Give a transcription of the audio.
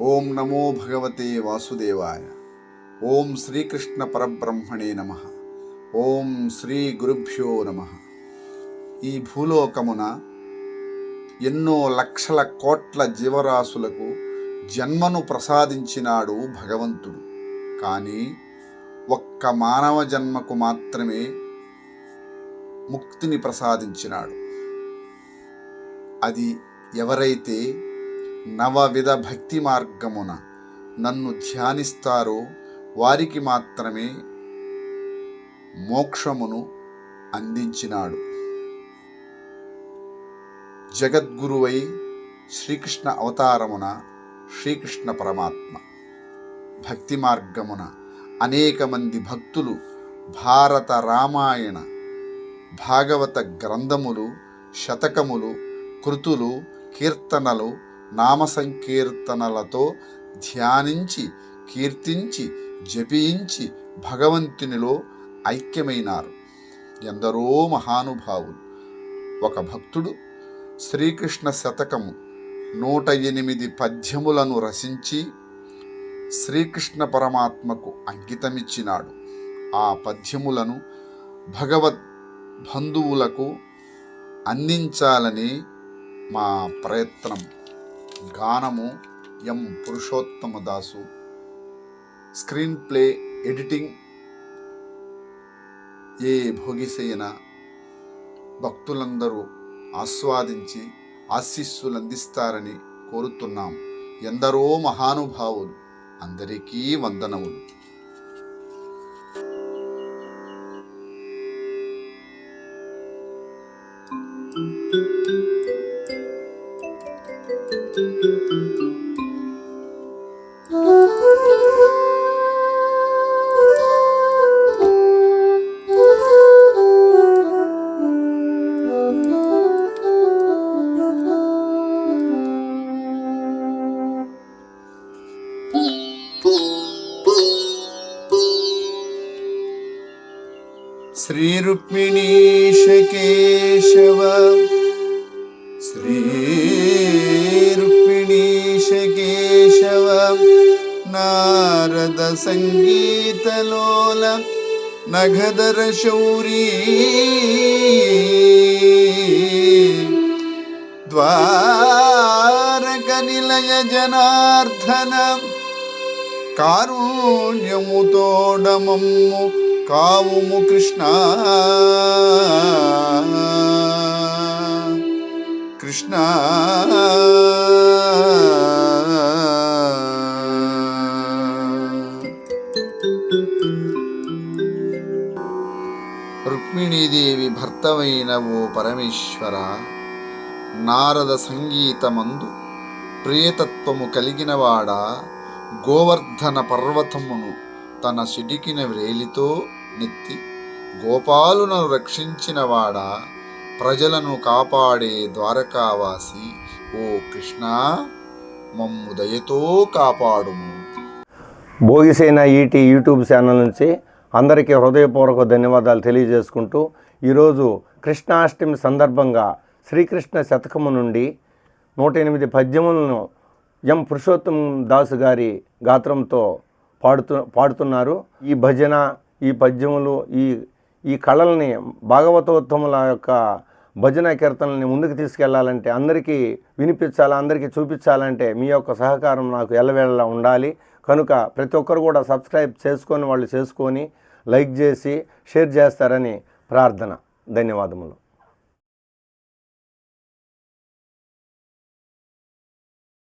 ఓం నమో భగవతే వాసుదేవాయ. ఓం శ్రీకృష్ణ పరబ్రహ్మణే నమః. ఓం శ్రీ గురుభ్యో నమః. ఈ భూలోకమున ఎన్నో లక్షల కోట్ల జీవరాశులకు జన్మను ప్రసాదించినాడు భగవంతుడు. కానీ ఒక్క మానవ జన్మకు మాత్రమే ముక్తిని ప్రసాదించినాడు. అది ఎవరైతే నవవిధ భక్తి మార్గమున నన్ను ధ్యానిస్తారో వారికి మాత్రమే మోక్షమును అందించినాడు. జగద్గురువై శ్రీకృష్ణ అవతారమున శ్రీకృష్ణ పరమాత్మ భక్తి మార్గమున అనేక మంది భక్తులు భారత, రామాయణ, భాగవత గ్రంథములు, శతకములు, కృతులు, కీర్తనలు, నామ సంకీర్తనలతో ధ్యానించి, కీర్తించి, జపించి భగవంతునిలో ఐక్యమైనారు. ఎందరో మహానుభావులు. ఒక భక్తుడు శ్రీకృష్ణ శతకము 108 పద్యములను రచించి శ్రీకృష్ణ పరమాత్మకు అంకితమిచ్చినాడు. ఆ పద్యములను భగవద్ బంధువులకు అందించాలని మా ప్రయత్నం. గానము M Purushottama Dasu. Screenplay editing A Bhogisena. భక్తులందరూ ఆస్వాదించి ఆశీస్సులు అందిస్తారని కోరుతున్నాం. ఎందరో మహానుభావులు. అందరికీ వందనములు. శ్రీ రుక్మిణీశ కేశవ, శ్రీ రుక్మిణీశ కేశవ, నారద సంగీతలోల నగధర శౌరీ, ద్వారక నిలయ జనార్దన, కారుణ్యముతోడమమ్ము కావుము కృష్ణ. కృష్ణ రుక్మిణీదేవి భర్తవైన ఓ పరమేశ్వర, నారద సంగీతమందు ప్రియతత్వము కలిగినవాడా, గోవర్ధన పర్వతమును తన సిడికిన వ్రేలితో నెత్తి గోపాలులను రక్షించినవాడా, ప్రజలను కాపాడే ద్వారకావాసి ఓ కృష్ణ, మమ్ము దయతో కాపాడుము. భోగిసేన ఈటీ యూట్యూబ్ ఛానల్ నుంచి అందరికీ హృదయపూర్వక ధన్యవాదాలు తెలియజేసుకుంటూ, ఈరోజు కృష్ణాష్టమి సందర్భంగా శ్రీకృష్ణ శతకము నుండి 108 పద్యములను ఎం పురుషోత్తమ దాసు గారి గాత్రంతో పాడుతున్నారు. ఈ భజన, ఈ పద్యములు, ఈ కళల్ని, భాగవతోత్తముల యొక్క భజన కీర్తనల్ని ముందుకు తీసుకెళ్లాలంటే, అందరికీ వినిపించాలి, అందరికీ చూపించాలంటే మీ యొక్క సహకారం నాకు ఎల్లవేళలా ఉండాలి. కనుక ప్రతి ఒక్కరు కూడా సబ్స్క్రైబ్ చేసుకొని లైక్ చేసి షేర్ చేస్తారని ప్రార్థన. ధన్యవాదములు.